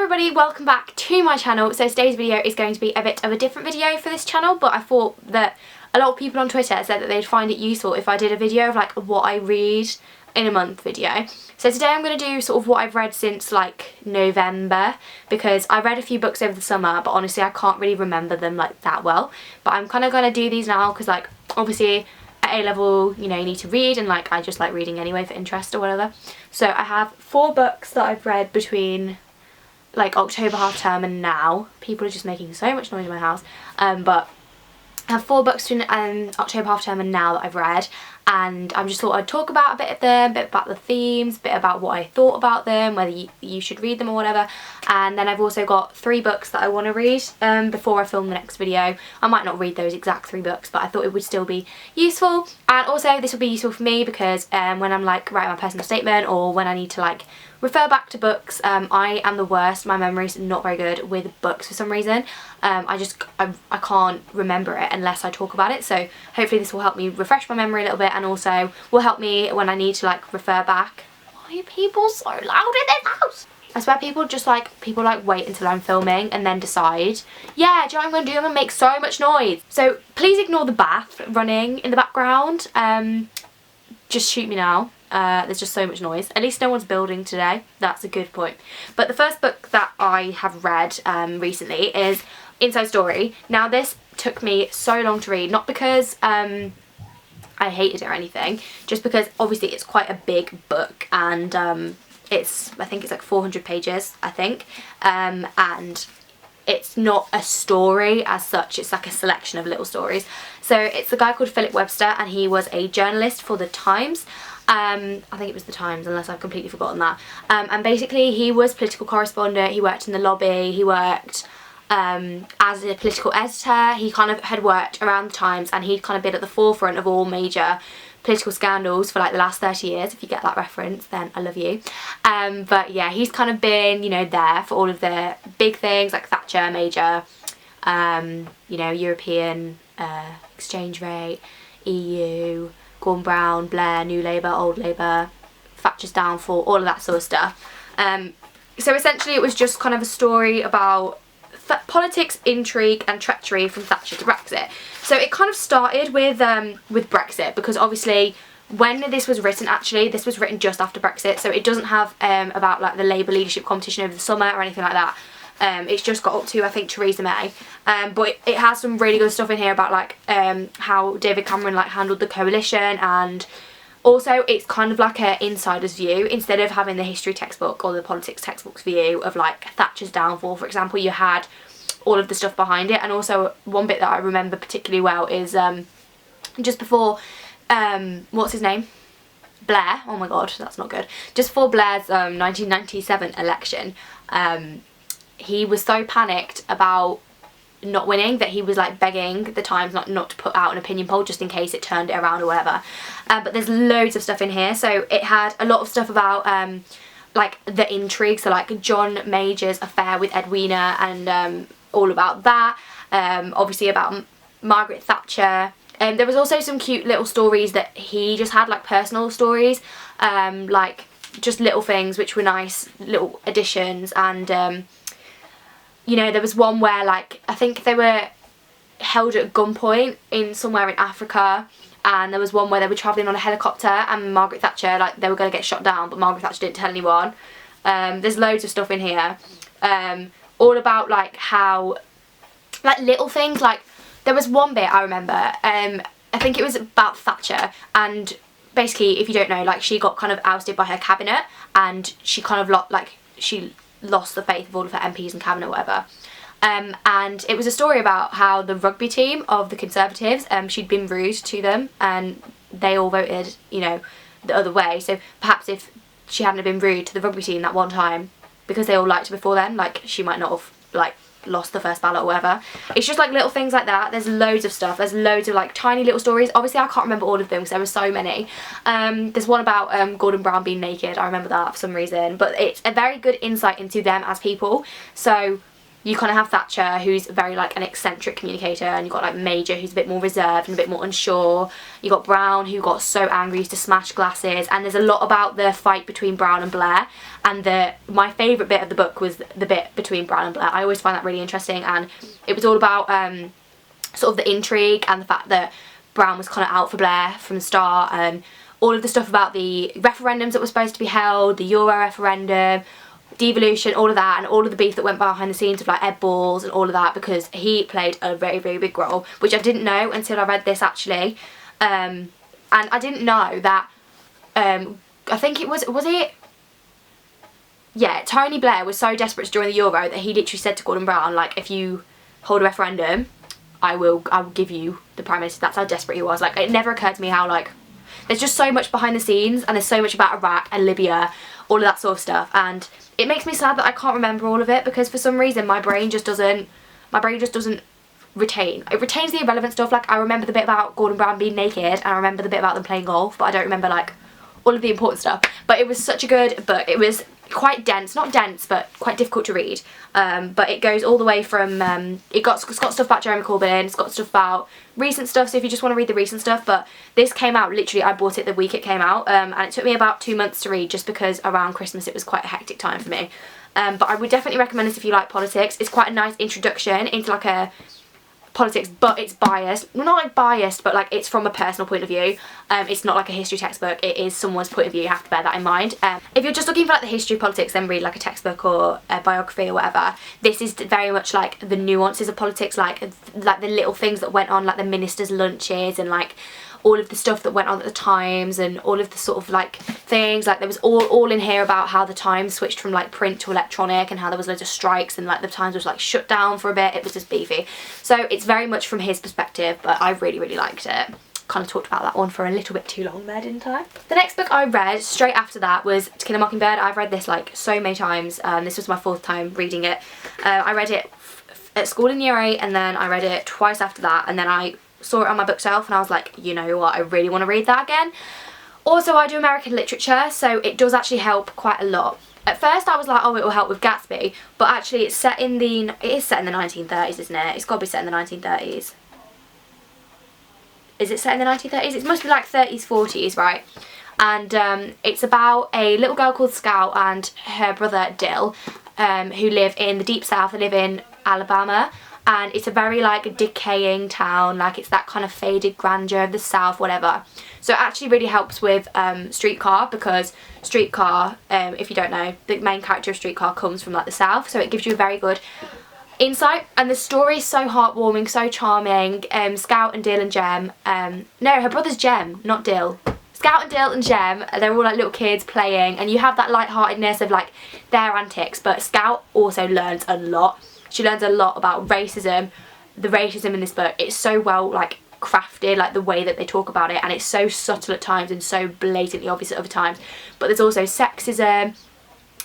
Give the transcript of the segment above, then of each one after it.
everybody, welcome back to my channel. So today's video is going to be a bit of a different video for this channel, but I thought that a lot of people on Twitter said that they'd find it useful if I did a video of like what I read in a month video. So today I'm going to do sort of what I've read since like November, because I read a few books over the summer, but honestly I can't really remember them like that well. But I'm kind of going to do these now because like obviously at A level, you know, you need to read, and like I just like reading anyway for interest or whatever. So I have 4 books that I've read between like October half term and now. People are just making so much noise in my house, but I have 4 books between October half term and now that I've read, and I just thought I'd talk about a bit of them, a bit about the themes, a bit about what I thought about them, whether you should read them or whatever. And then I've also got 3 books that I want to read before I film the next video. I might not read those exact 3 books, but I thought it would still be useful. And also this will be useful for me because when I'm like writing my personal statement or when I need to like refer back to books, I am the worst. My memory's not very good with books for some reason. I can't remember it unless I talk about it, so hopefully this will help me refresh my memory a little bit, and also will help me when I need to like refer back. Why are people so loud in this house? I swear people wait until I'm filming and then decide, yeah, do you know what I'm going to do? I'm going to make so much noise. So please ignore the bath running in the background. Just shoot me now. There's just so much noise. At least no one's building today. That's a good point. But the first book that I have read recently is Inside Story. Now this took me so long to read, not because I hated it or anything, just because obviously it's quite a big book, and I think it's like 400 pages, I think, and it's not a story as such, it's like a selection of little stories. So it's a guy called Philip Webster, and he was a journalist for the Times. I think it was the Times, unless I've completely forgotten that. And basically he was political correspondent, he worked in the lobby, he worked as a political editor. He kind of had worked around the Times, and he'd kind of been at the forefront of all major political scandals for like the last 30 years. If you get that reference, then I love you. But yeah, he's kind of been, you know, there for all of the big things like Thatcher, Major, you know, European exchange rate, EU, Gordon Brown, Blair, New Labour, Old Labour, Thatcher's downfall, all of that sort of stuff. So essentially it was just kind of a story about politics, intrigue and treachery from Thatcher to Brexit. So it kind of started with Brexit, because obviously when this was written, actually this was written just after Brexit, so it doesn't have about like the Labour leadership competition over the summer or anything like that. It's just got up to, I think, Theresa May, but it has some really good stuff in here about like how David Cameron like handled the coalition, and also it's kind of like an insider's view. Instead of having the history textbook or the politics textbook's view of like Thatcher's downfall, for example, you had all of the stuff behind it. And also one bit that I remember particularly well is just before what's his name? Blair. Oh my god, that's not good. Just before Blair's 1997 election, he was so panicked about not winning that he was like begging the Times not to put out an opinion poll just in case it turned it around or whatever. But there's loads of stuff in here. So it had a lot of stuff about like the intrigue, so like John Major's affair with Edwina, and all about that. Obviously about Margaret Thatcher. There was also some cute little stories that he just had, like personal stories, like just little things which were nice little additions. And you know, there was one where like I think they were held at gunpoint in somewhere in Africa, and there was one where they were travelling on a helicopter, and Margaret Thatcher, like they were going to get shot down, but Margaret Thatcher didn't tell anyone. There's loads of stuff in here, all about like how, like little things, like there was one bit I remember, I think it was about Thatcher, and basically if you don't know, like she got kind of ousted by her cabinet, and she kind of she lost the faith of all of her MPs and cabinet, whatever. And it was a story about how the rugby team of the Conservatives, she'd been rude to them, and they all voted, you know, the other way. So perhaps if she hadn't been rude to the rugby team that one time, because they all liked her before then, like she might not have like lost the first ballot or whatever. It's just like little things like that. There's loads of stuff. There's loads of like tiny little stories. Obviously I can't remember all of them because there were so many. There's one about Gordon Brown being naked. I remember that for some reason, but it's a very good insight into them as people. So you kind of have Thatcher, who's very like an eccentric communicator, and you've got like Major, who's a bit more reserved and a bit more unsure. You got Brown, who got so angry, used to smash glasses, and there's a lot about the fight between Brown and Blair. And my favourite bit of the book was the bit between Brown and Blair. I always find that really interesting, and it was all about sort of the intrigue and the fact that Brown was kind of out for Blair from the start, and all of the stuff about the referendums that were supposed to be held, the Euro referendum, devolution, all of that, and all of the beef that went behind the scenes with like Ed Balls and all of that, because he played a very, very big role, which I didn't know until I read this actually. And I didn't know that, I think it was it? Yeah, Tony Blair was so desperate to join the Euro that he literally said to Gordon Brown, like, if you hold a referendum, I will give you the Prime Minister. That's how desperate he was. Like, it never occurred to me how, like, there's just so much behind the scenes, and there's so much about Iraq and Libya, all of that sort of stuff, and it makes me sad that I can't remember all of it, because for some reason my brain just doesn't retain. It retains the irrelevant stuff. Like, I remember the bit about Gordon Brown being naked, and I remember the bit about them playing golf, but I don't remember like all of the important stuff. But it was such a good book. It was quite dense, not dense, but quite difficult to read. But it goes all the way from, it's got stuff about Jeremy Corbyn, it's got stuff about recent stuff, so if you just want to read the recent stuff. But this came out, literally, I bought it the week it came out, and it took me about 2 months to read, just because around Christmas it was quite a hectic time for me. But I would definitely recommend this if you like politics. It's quite a nice introduction into like a politics, but it's biased. Well, not like biased, but like it's from a personal point of view. It's not like a history textbook, it is someone's point of view. You have to bear that in mind. If you're just looking for like the history of politics, then read like a textbook or a biography or whatever. This is very much like the nuances of politics, like the little things that went on, like the ministers' lunches, and like all of the stuff that went on at the Times, and all of the sort of like things, like there was all in here about how the Times switched from like print to electronic, and how there was loads of strikes, and like the Times was like shut down for a bit. It was just beefy. So it's very much from his perspective, but I really, really liked it. Kind of talked about that one for a little bit too long there, didn't I? The next book I read straight after that was To Kill a Mockingbird. I've read this like so many times. This was my 4th time reading it. I read it at school in year 8, and then I read it twice after that, and then I saw it on my bookshelf and I was like, you know what, I really want to read that again. Also, I do American literature, so it does actually help quite a lot. At first I was like, oh, it will help with Gatsby, but actually it is set in the 1930s, isn't it? It's got to be set in the 1930s. Is it set in the 1930s? It must be like 30s, 40s, right? And it's about a little girl called Scout and her brother Dill, who live in the deep south. They live in Alabama, and it's a very like decaying town, like it's that kind of faded grandeur of the south, whatever. So it actually really helps with Streetcar, because Streetcar, if you don't know, the main character of Streetcar comes from like the south, so it gives you a very good insight, and the story is so heartwarming, so charming. Scout and Dill and Jem, no, her brother's Jem, not Dill. Scout and Dill and Jem, they're all like little kids playing, and you have that lightheartedness of like their antics, but Scout also learns a lot. She learns a lot about racism, the racism in this book. It's so well like crafted, like the way that they talk about it, and it's so subtle at times and so blatantly obvious at other times. But there's also sexism,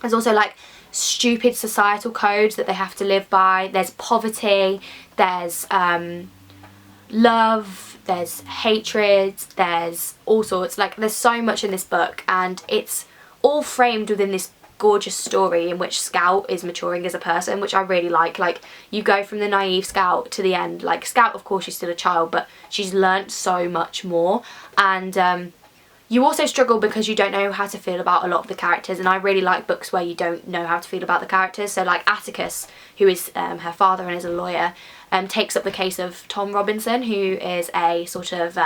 there's also like stupid societal codes that they have to live by, there's poverty, there's love, there's hatred, there's all sorts. Like there's so much in this book, and it's all framed within this gorgeous story in which Scout is maturing as a person, which I really like. Like you go from the naive Scout to the end. Like Scout, of course, she's still a child, but she's learnt so much more, and you also struggle because you don't know how to feel about a lot of the characters, and I really like books where you don't know how to feel about the characters. So like Atticus, who is her father and is a lawyer, takes up the case of Tom Robinson, who is a sort of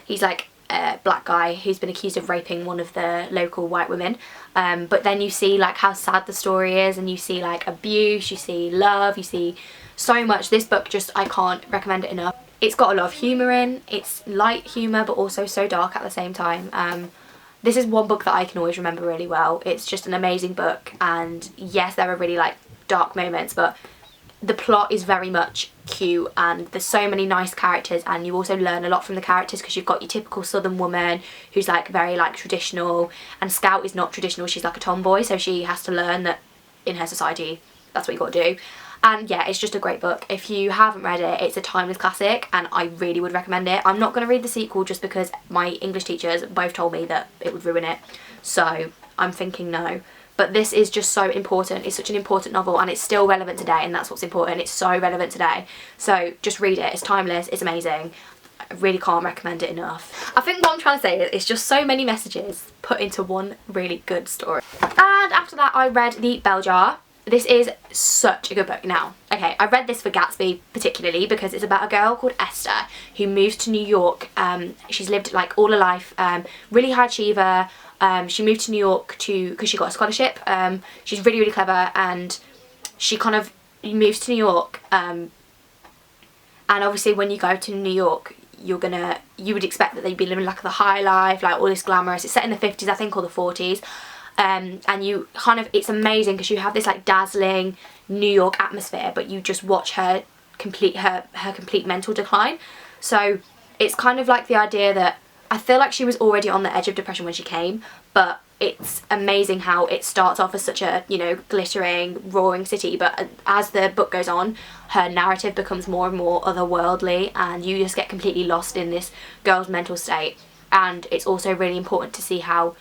he's like a black guy who's been accused of raping one of the local white women, but then you see like how sad the story is, and you see like abuse, you see love, you see so much. This book, just, I can't recommend it enough. It's got a lot of humour in, it's light humour but also so dark at the same time. This is one book that I can always remember really well. It's just an amazing book, and yes, there are really like dark moments, but the plot is very much cute, and there's so many nice characters, and you also learn a lot from the characters, because you've got your typical southern woman who's like very like traditional, and Scout is not traditional, she's like a tomboy, so she has to learn that in her society that's what you got to do. And yeah, it's just a great book. If you haven't read it, it's a timeless classic, and I really would recommend it. I'm not going to read the sequel just because my English teachers both told me that it would ruin it, so I'm thinking no. but this is just so important. It's such an important novel, and it's still relevant today, and that's what's important. It's so relevant today. So just read it. It's timeless. It's amazing. I really can't recommend it enough. I think what I'm trying to say is it's just so many messages put into one really good story. And after that, I read The Bell Jar. This is such a good book. Now, okay, I read this for Gatsby particularly because it's about a girl called Esther who moves to New York. She's lived like all her life, really high achiever. She moved to New York because she got a scholarship. She's really, really clever, and she kind of moves to New York. And obviously when you go to New York, you would expect that they'd be living like the high life, like all this glamorous. It's set in the 50s, I think, or the 40s. And you kind of, it's amazing because you have this like dazzling New York atmosphere, but you just watch her complete mental decline. So it's kind of like the idea that I feel like she was already on the edge of depression when she came, but it's amazing how it starts off as such a, you know, glittering, roaring city, but as the book goes on, her narrative becomes more and more otherworldly, and you just get completely lost in this girl's mental state. And it's also really important to see how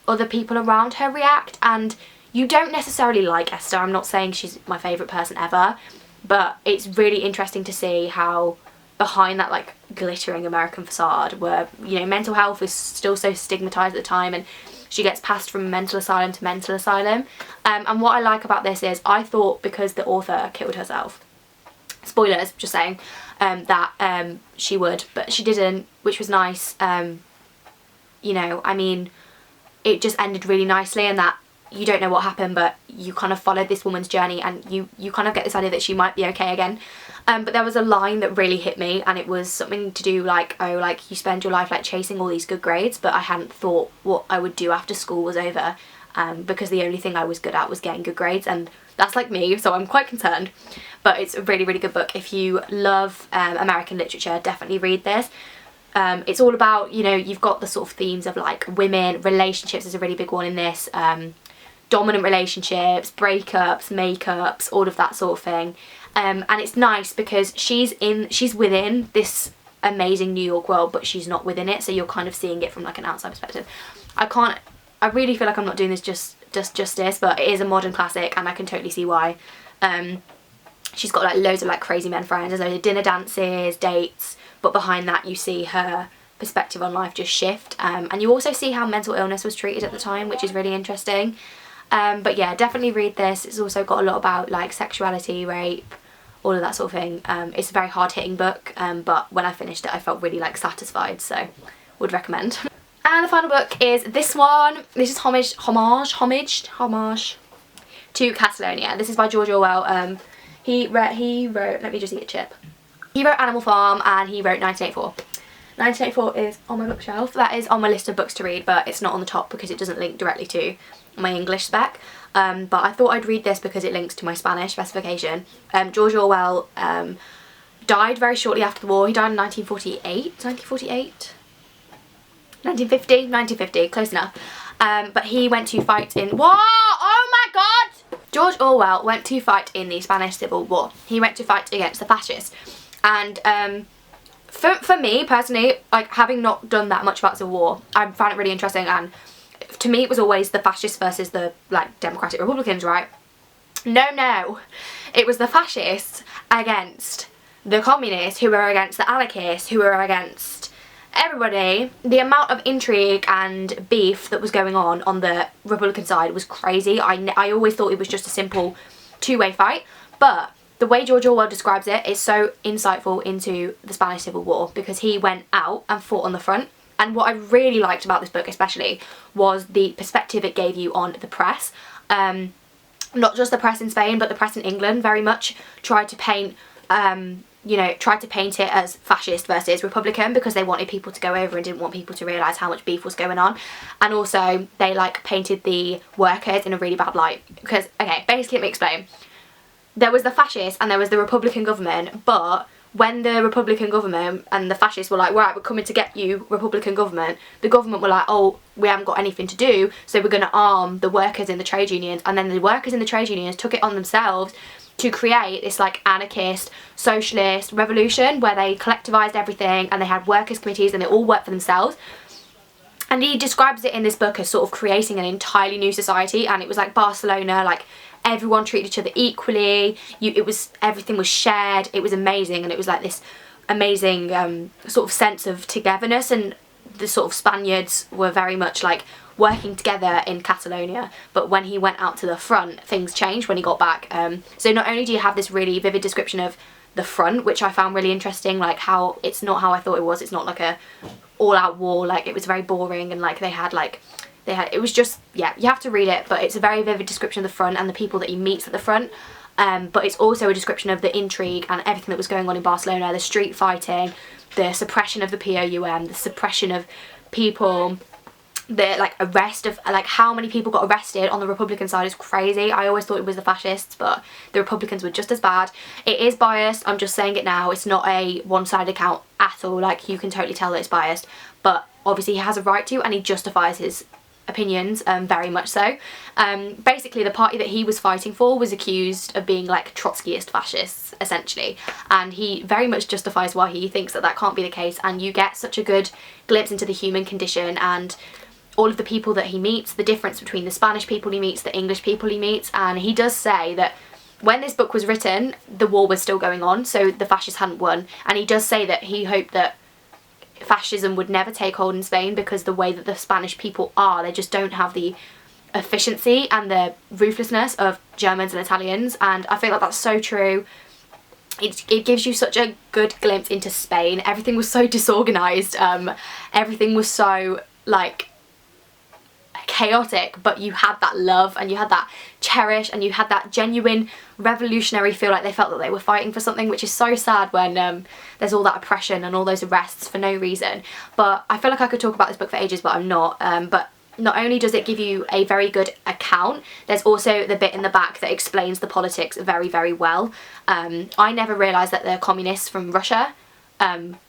other people around her react. And you don't necessarily like Esther. I'm not saying she's my favourite person ever, but it's really interesting to see how behind that like glittering American facade, where, you know, mental health was still so stigmatized at the time, and she gets passed from mental asylum to mental asylum. And what I like about this is, I thought because the author killed herself, spoilers, just saying, that she would, but she didn't, which was nice. You know, I mean, it just ended really nicely, and that you don't know what happened, but you kind of followed this woman's journey, and you kind of get this idea that she might be okay again. But there was a line that really hit me, and it was something to do like, oh, like you spend your life like chasing all these good grades, but I hadn't thought what I would do after school was over, because the only thing I was good at was getting good grades, and that's like me, so I'm quite concerned. But it's a really, really good book. If you love American literature, definitely read this. It's all about, you know, you've got the sort of themes of like women, relationships is a really big one in this, dominant relationships, breakups, makeups, all of that sort of thing. And it's nice because she's within this amazing New York world, but she's not within it, so you're kind of seeing it from like an outside perspective. I really feel like I'm not doing this justice, but it is a modern classic, and I can totally see why. She's got like loads of like crazy men friends, there's loads of dinner dances, dates, but behind that you see her perspective on life just shift. And you also see how mental illness was treated at the time, which is really interesting. But yeah, definitely read this. It's also got a lot about like sexuality, rape, all of that sort of thing. It's a very hard-hitting book, but when I finished it I felt really like satisfied, so would recommend. And the final book is this one. This is homage to Catalonia. This is by George Orwell. He wrote, let me just eat a chip. He wrote Animal Farm, and he wrote 1984. 1984 is on my bookshelf. That is on my list of books to read, but it's not on the top because it doesn't link directly to my English spec. But I thought I'd read this because it links to my Spanish specification. George Orwell died very shortly after the war. He died in 1948? 1950, close enough. But he went to fight in... Whoa! Oh my god! George Orwell went to fight in the Spanish Civil War. He went to fight against the fascists. And for me, personally, like having not done that much about Civil War, I found it really interesting, and to me it was always the fascists versus the like Democratic Republicans, right? No. It was the fascists against the communists, who were against the anarchists, who were against everybody. The amount of intrigue and beef that was going on the Republican side was crazy. I always thought it was just a simple two-way fight, but the way George Orwell describes it is so insightful into the Spanish Civil War, because he went out and fought on the front. And what I really liked about this book especially was the perspective it gave you on the press. Not just the press in Spain, but the press in England very much tried to paint it as fascist versus Republican, because they wanted people to go over and didn't want people to realise how much beef was going on. And also they like painted the workers in a really bad light, because, okay, basically let me explain. There was the fascists and there was the Republican government, but when the Republican government and the fascists were like, right, we're coming to get you, Republican government, the government were like, oh, we haven't got anything to do, so we're going to arm the workers in the trade unions. And then the workers in the trade unions took it on themselves to create this like anarchist, socialist revolution where they collectivised everything, and they had workers' committees and they all worked for themselves. And he describes it in this book as sort of creating an entirely new society, and it was like Barcelona, like everyone treated each other equally, everything was shared, it was amazing, and it was like this amazing sort of sense of togetherness, and the sort of Spaniards were very much like working together in Catalonia. But when he went out to the front, things changed when he got back. So not only do you have this really vivid description of the front, which I found really interesting, like how it's not how I thought it was, it's not like a all-out war, like it was very boring, and like it was just, yeah, you have to read it, but it's a very vivid description of the front and the people that he meets at the front. But it's also a description of the intrigue and everything that was going on in Barcelona, the street fighting, the suppression of the POUM, the suppression of people, the like arrest of like how many people got arrested on the Republican side is crazy. I always thought it was the fascists, but the Republicans were just as bad. It is biased, I'm just saying it now, it's not a one-sided account at all, like you can totally tell that it's biased, but obviously he has a right to, and he justifies his opinions very much so. Basically the party that he was fighting for was accused of being like Trotskyist fascists essentially, and he very much justifies why he thinks that that can't be the case, and you get such a good glimpse into the human condition and all of the people that he meets, the difference between the Spanish people he meets, the English people he meets. And he does say that when this book was written, the war was still going on, so the fascists hadn't won, and he does say that he hoped that fascism would never take hold in Spain because the way that the Spanish people are, they just don't have the efficiency and the ruthlessness of Germans and Italians, and I feel like that's so true. It gives you such a good glimpse into Spain. Everything was so disorganised, everything was so like chaotic, but you had that love and you had that cherish and you had that genuine revolutionary feel, like they felt that they were fighting for something, which is so sad when there's all that oppression and all those arrests for no reason. But I feel like I could talk about this book for ages, but I'm not. But not only does it give you a very good account, there's also the bit in the back that explains the politics very, very well. I never realised that the communists from Russia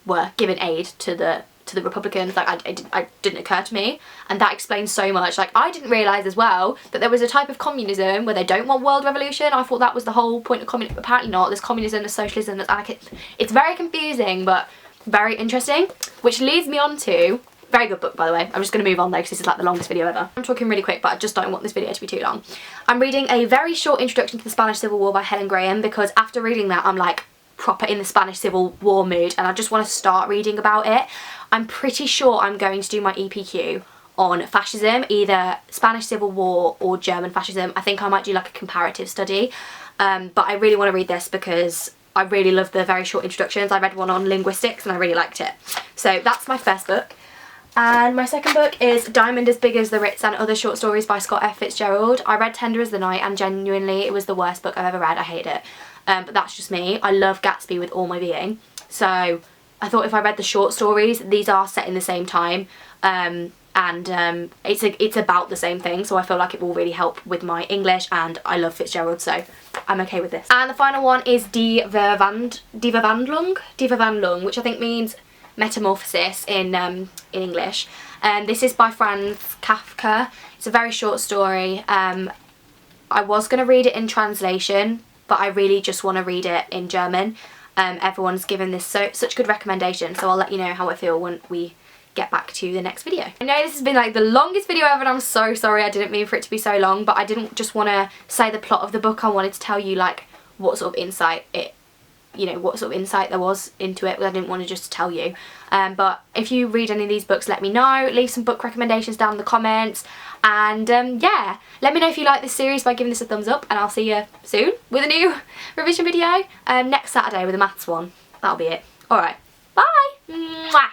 were giving aid to the Republicans. Like it didn't occur to me, and that explains so much. Like I didn't realise as well that there was a type of communism where they don't want world revolution. I thought that was the whole point of communism. Apparently not. There's communism, there's socialism, there's anarchism. It's very confusing but very interesting, which leads me on to, very good book by the way, I'm just going to move on though because this is like the longest video ever. I'm talking really quick, but I just don't want this video to be too long. I'm reading A Very Short Introduction to the Spanish Civil War by Helen Graham, because after reading that I'm like proper in the Spanish Civil War mood and I just want to start reading about it. I'm pretty sure I'm going to do my EPQ on fascism, either Spanish Civil War or German fascism. I think I might do like a comparative study, but I really want to read this because I really love the very short introductions. I read one on linguistics and I really liked it. So that's my first book. And my second book is Diamond as Big as the Ritz and Other Short Stories by Scott F. Fitzgerald. I read Tender as the Night and genuinely it was the worst book I've ever read. I hate it. But that's just me. I love Gatsby with all my being. So I thought if I read the short stories, these are set in the same time, and it's about the same thing, so I feel like it will really help with my English, and I love Fitzgerald, so I'm okay with this. And the final one is Die Verwandlung, which I think means metamorphosis in English. This is by Franz Kafka. It's a very short story. I was going to read it in translation, but I really just want to read it in German. Everyone's given this such good recommendation, so I'll let you know how I feel when we get back to the next video. I know this has been like the longest video ever and I'm so sorry, I didn't mean for it to be so long, but I didn't just want to say the plot of the book. I wanted to tell you like what sort of insight what sort of insight there was into it. I didn't want to just tell you. But if you read any of these books, let me know. Leave some book recommendations down in the comments. And yeah, let me know if you like this series by giving this a thumbs up, and I'll see you soon with a new revision video next Saturday with a maths one. That'll be it. Alright, bye! Mwah.